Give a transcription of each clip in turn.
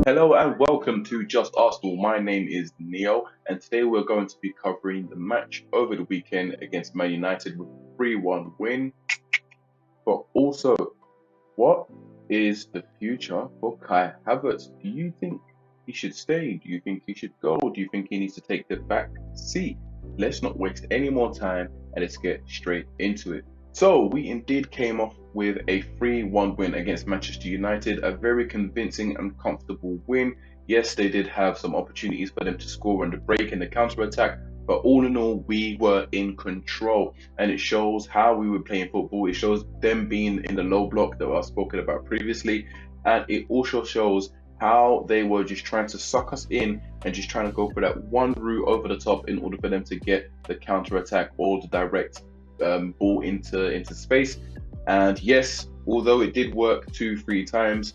Hello and welcome to Just Arsenal. My name is Neo, and today we're going to be covering the match over the weekend against Man United with a 3-1 win. But also, what is the future for Kai Havertz? Do you think he should stay? Do you think he should go? Do you think he needs to take the back seat? Let's not waste any more time and let's get straight into it. So, we indeed came off with a 3-1 win against Manchester United, a very convincing and comfortable win. Yes, they did have some opportunities for them to score on the break and the counter attack, but all in all, we were in control, and it shows how we were playing football. It shows them being in the low block that I've spoken about previously, and it also shows how they were just trying to suck us in and just trying to go for that one route over the top in order for them to get the counter attack or the direct ball into space. And yes, although it did work 2-3 times,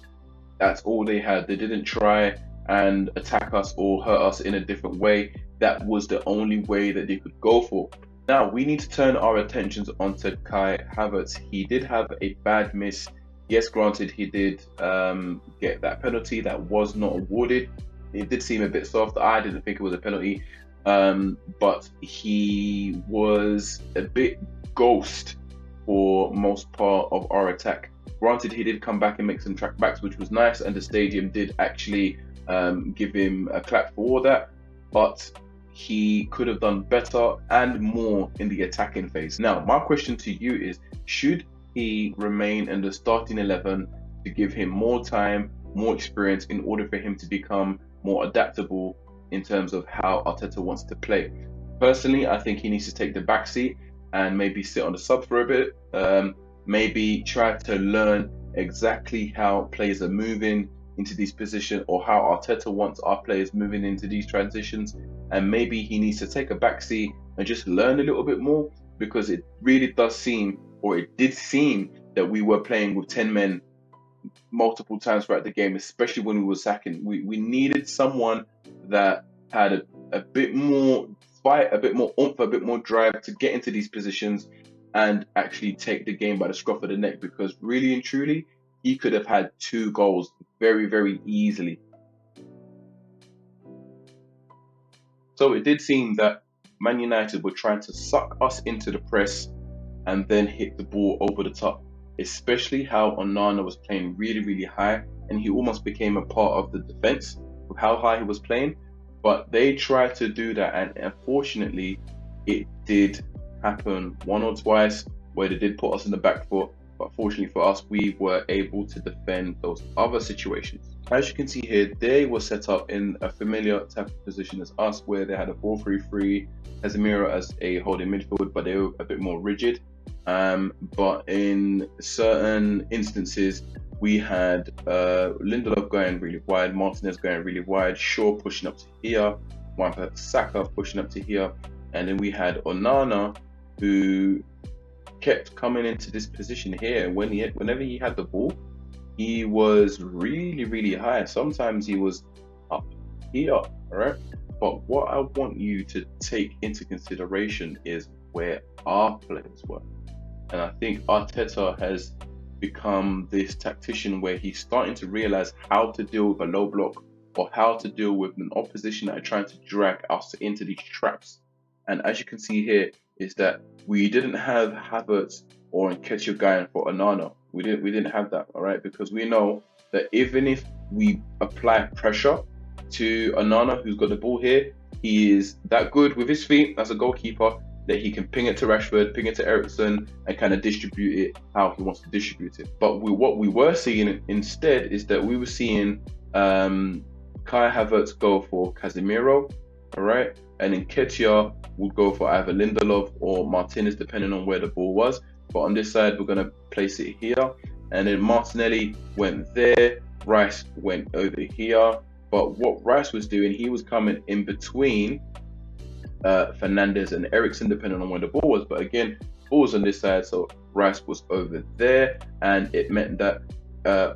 that's all they had. They didn't try and attack us or hurt us in a different way. That was the only way that they could go for. Now we need to turn our attentions onto Kai Havertz. He did have a bad miss. Yes, granted, he did get that penalty that was not awarded. It did seem a bit soft. I didn't think it was a penalty, but he was a bit ghost for most part of our attack. Granted, he did come back and make some trackbacks, which was nice, and the stadium did actually give him a clap for all that, but he could have done better and more in the attacking phase. Now, my question to you is, should he remain in the starting 11 to give him more time, more experience in order for him to become more adaptable in terms of how Arteta wants to play? Personally, I think he needs to take the back seat and maybe sit on the sub for a bit, maybe try to learn exactly how players are moving into these positions, or how Arteta wants our players moving into these transitions, and maybe he needs to take a back seat and just learn a little bit more, because it really does seem, or it did seem, that we were playing with 10 men multiple times throughout the game, especially when we were sacking. We needed someone that had a bit more fight, a bit more oomph, a bit more drive to get into these positions and actually take the game by the scruff of the neck, because really and truly, he could have had 2 goals very, very easily. So it did seem that Man United were trying to suck us into the press and then hit the ball over the top, especially how Onana was playing really, really high, and he almost became a part of the defense with how high he was playing. But they tried to do that, and unfortunately, it did happen 1 or twice where they did put us in the back foot. But fortunately for us, we were able to defend those other situations. As you can see here, they were set up in a familiar type of position as us, where they had a 4-3-3, Casemiro as a holding midfield, but they were a bit more rigid. But in certain instances, we had Lindelof going really wide, Martinez going really wide, Shaw pushing up to here, Saka pushing up to here, and then we had Onana, who kept coming into this position here. Whenever he had the ball, he was really, really high. Sometimes he was up here, all right? But what I want you to take into consideration is where our players were. And I think Arteta has become this tactician where he's starting to realize how to deal with a low block, or how to deal with an opposition that are trying to drag us into these traps. And as you can see here, is that we didn't have Havertz or Nketiah going for Onana. We didn't have that, all right? Because we know that even if we apply pressure to Onana, who's got the ball here, he is that good with his feet as a goalkeeper that he can ping it to Rashford, ping it to Eriksen, and kind of distribute it how he wants to distribute it. But what we were seeing instead is that we were seeing Kai Havertz go for Casemiro, all right? And then Nketiah would go for either Lindelof or Martinez, depending on where the ball was. But on this side, we're going to place it here. And then Martinelli went there, Rice went over here. But what Rice was doing, he was coming in between Fernandes and Eriksen, depending on where the ball was. But again, ball was on this side, so Rice was over there, and it meant that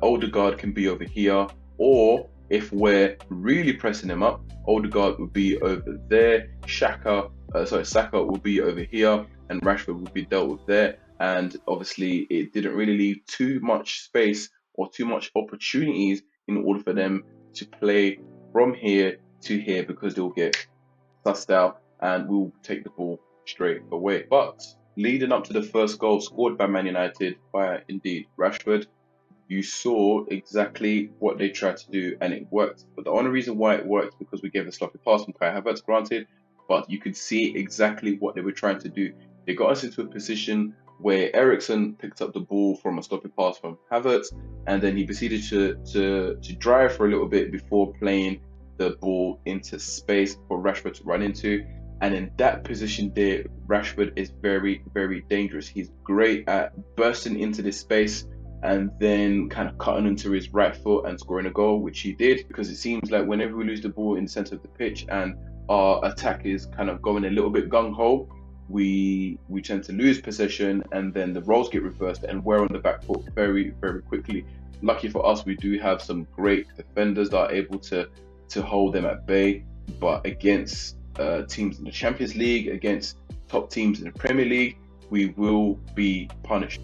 Odegaard can be over here, or if we're really pressing him up, Odegaard would be over there, Saka would be over here, and Rashford would be dealt with there. And obviously, it didn't really leave too much space or too much opportunities in order for them to play from here to here because they'll get sussed out and we'll take the ball straight away. But leading up to the first goal scored by Man United by indeed Rashford, you saw exactly what they tried to do and it worked. But the only reason why it worked because we gave a sloppy pass from Kai Havertz, granted, but you could see exactly what they were trying to do. They got us into a position where Eriksen picked up the ball from a sloppy pass from Havertz, and then he proceeded to drive for a little bit before playing the ball into space for Rashford to run into. And in that position there, Rashford is very, very dangerous. He's great at bursting into this space and then kind of cutting into his right foot and scoring a goal, which he did, because it seems like whenever we lose the ball in the center of the pitch and our attack is kind of going a little bit gung-ho, we tend to lose possession and then the roles get reversed and we're on the back foot very, very quickly. Lucky for us, we do have some great defenders that are able to hold them at bay, but against teams in the Champions League, against top teams in the Premier League, we will be punished.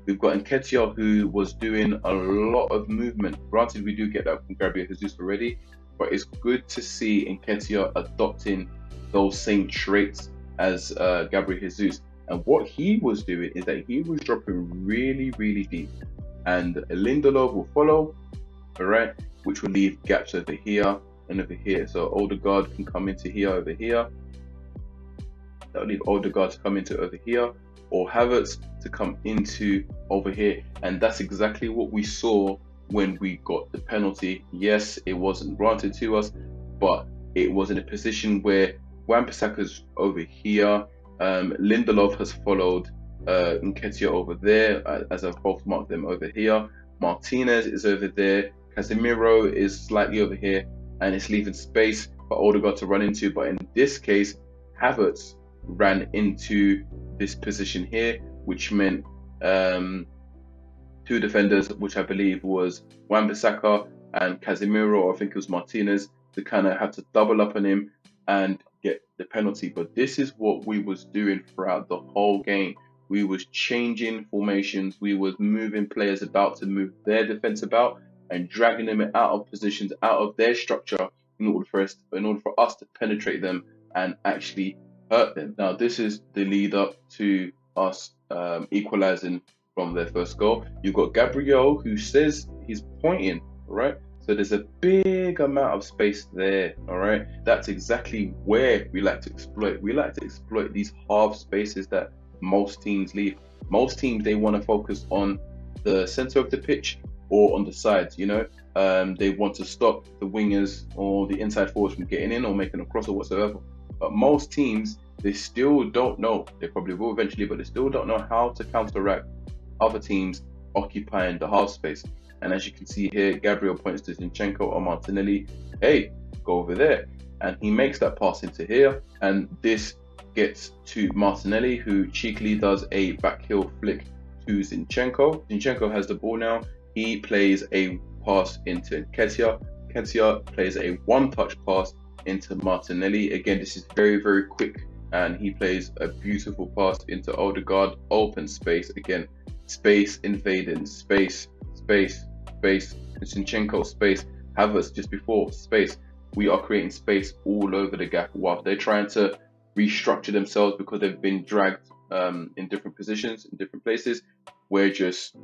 We've got Nketiah, who was doing a lot of movement. Granted, we do get that from Gabriel Jesus already, but it's good to see Nketiah adopting those same traits as Gabriel Jesus. And what he was doing is that he was dropping really, really deep. And Lindelof will follow, all right, which will leave gaps over here and over here. So Odegaard can come into here, over here. That'll leave Odegaard to come into over here, or Havertz to come into over here. And that's exactly what we saw when we got the penalty. Yes, it wasn't granted to us, but it was in a position where Wan-Bissaka's over here, Lindelof has followed Nketiah over there, as I've both marked them over here. Martinez is over there, Casemiro is slightly over here, and it's leaving space for Odegaard to run into. But in this case, Havertz ran into this position here, which meant two defenders, which I believe was Wan-Bissaka and Casemiro, or I think it was Martinez, to kind of have to double up on him and get the penalty. But this is what we was doing throughout the whole game. We was changing formations, we was moving players about to move their defense about and dragging them out of positions, out of their structure in order for us to penetrate them and actually hurt them. Now this is the lead up to us equalizing from their first goal. You've got Gabriel, who says he's pointing, right? So there's a big amount of space there, all right? That's exactly where we like to exploit. We like to exploit these half spaces that most teams leave. Most teams, they want to focus on the center of the pitch or on the sides, you know? They want to stop the wingers or the inside forwards from getting in or making a cross or whatsoever. But most teams, they still don't know. They probably will eventually, but they still don't know how to counteract other teams occupying the half space. And as you can see here, Gabriel points to Zinchenko or Martinelli, hey, go over there. And he makes that pass into here. And this gets to Martinelli, who cheekily does a back heel flick to Zinchenko. Zinchenko has the ball now. He plays a pass into Nketiah. Nketiah plays a one-touch pass into Martinelli. Again, this is very, very quick. And he plays a beautiful pass into Odegaard. Open space again. Space invading. Space. Zinchenko, space. Havertz just before, space. We are creating space all over the gap while they're trying to restructure themselves because they've been dragged in different positions, in different places. We're just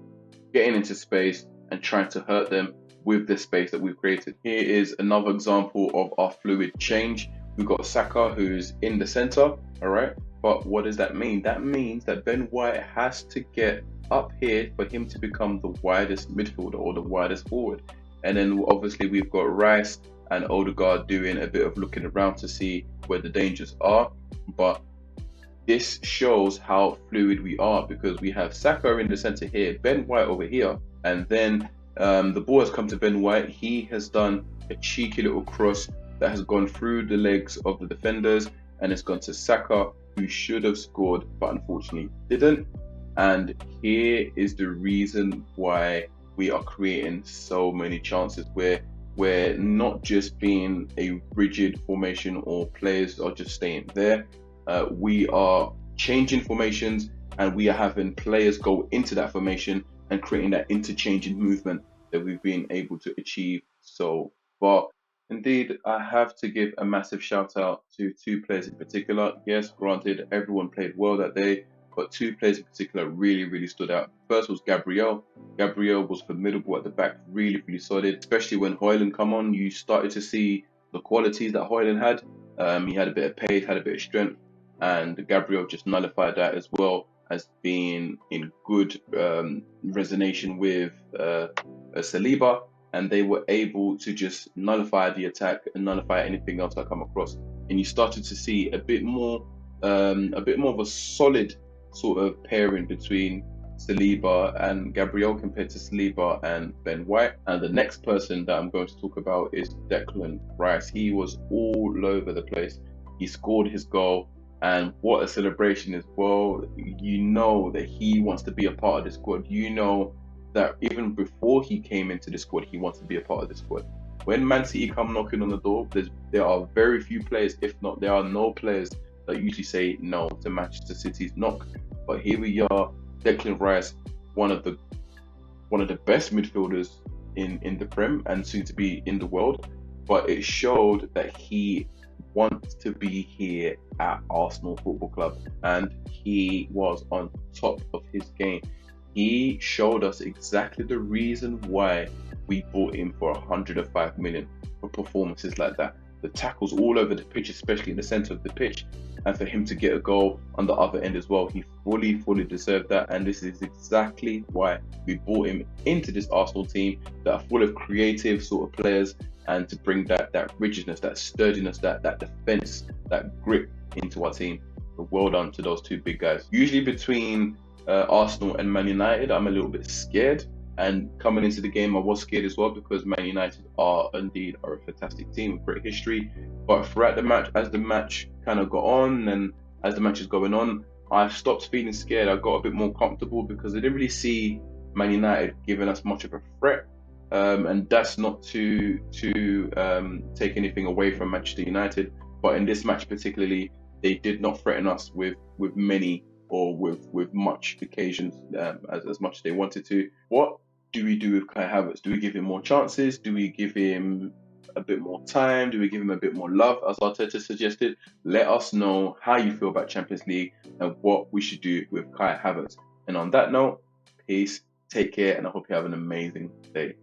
getting into space and trying to hurt them with the space that we've created. Here is another example of our fluid change. We've got Saka, who's in the center, all right? But what does that mean? That means that Ben White has to get up here for him to become the widest midfielder or the widest forward. And then obviously we've got Rice and Odegaard doing a bit of looking around to see where the dangers are. But this shows how fluid we are because we have Saka in the center here, Ben White over here, and then the ball has come to Ben White. He has done a cheeky little cross that has gone through the legs of the defenders and it's gone to Saka, who should have scored but unfortunately didn't. And here is the reason why we are creating so many chances where we're not just being a rigid formation or players are just staying there. We are changing formations and we are having players go into that formation and creating that interchanging movement that we've been able to achieve so far. Indeed, I have to give a massive shout out to two players in particular. Yes, granted, everyone played well that day, but two players in particular really, really stood out. First was Gabriel. Gabriel was formidable at the back, really, really solid. Especially when Højlund come on, you started to see the qualities that Højlund had. He had a bit of pace, had a bit of strength, and Gabriel just nullified that as well as being in good resonation with Saliba, and they were able to just nullify the attack and nullify anything else that come across. And you started to see a bit more of a solid sort of pairing between Saliba and Gabriel compared to Saliba and Ben White. And the next person that I'm going to talk about is Declan Rice. He was all over the place. He scored his goal, and what a celebration as well. You know that he wants to be a part of the squad. You know that even before he came into the squad, he wants to be a part of the squad. When Man City come knocking on the door, there are very few players, if not there are no players, that usually say no to Manchester City's knock. But here we are, Declan Rice, one of the best midfielders in the Prem and soon to be in the world. But it showed that he wants to be here at Arsenal Football Club, and he was on top of his game. He showed us exactly the reason why we bought him for 105 million for performances like that. The tackles all over the pitch, especially in the centre of the pitch, and for him to get a goal on the other end as well, he fully deserved that. And this is exactly why we brought him into this Arsenal team that are full of creative sort of players, and to bring that rigidness, that sturdiness, that defense, that grip into our team. So well done to those two big guys. Usually between Arsenal and Man United, I'm a little bit scared. And coming into the game, I was scared as well, because Man United are indeed a fantastic team with great history. But throughout the match, as the match kind of got on, and as the match is going on, I stopped feeling scared. I got a bit more comfortable because I didn't really see Man United giving us much of a threat. And that's not to take anything away from Manchester United, but in this match particularly, they did not threaten us with many or with much occasions as much as they wanted to. What do we do with Kai Havertz? Do we give him more chances? Do we give him a bit more time? Do we give him a bit more love, as Arteta suggested? Let us know how you feel about Champions League and what we should do with Kai Havertz. And on that note, peace, take care, and I hope you have an amazing day.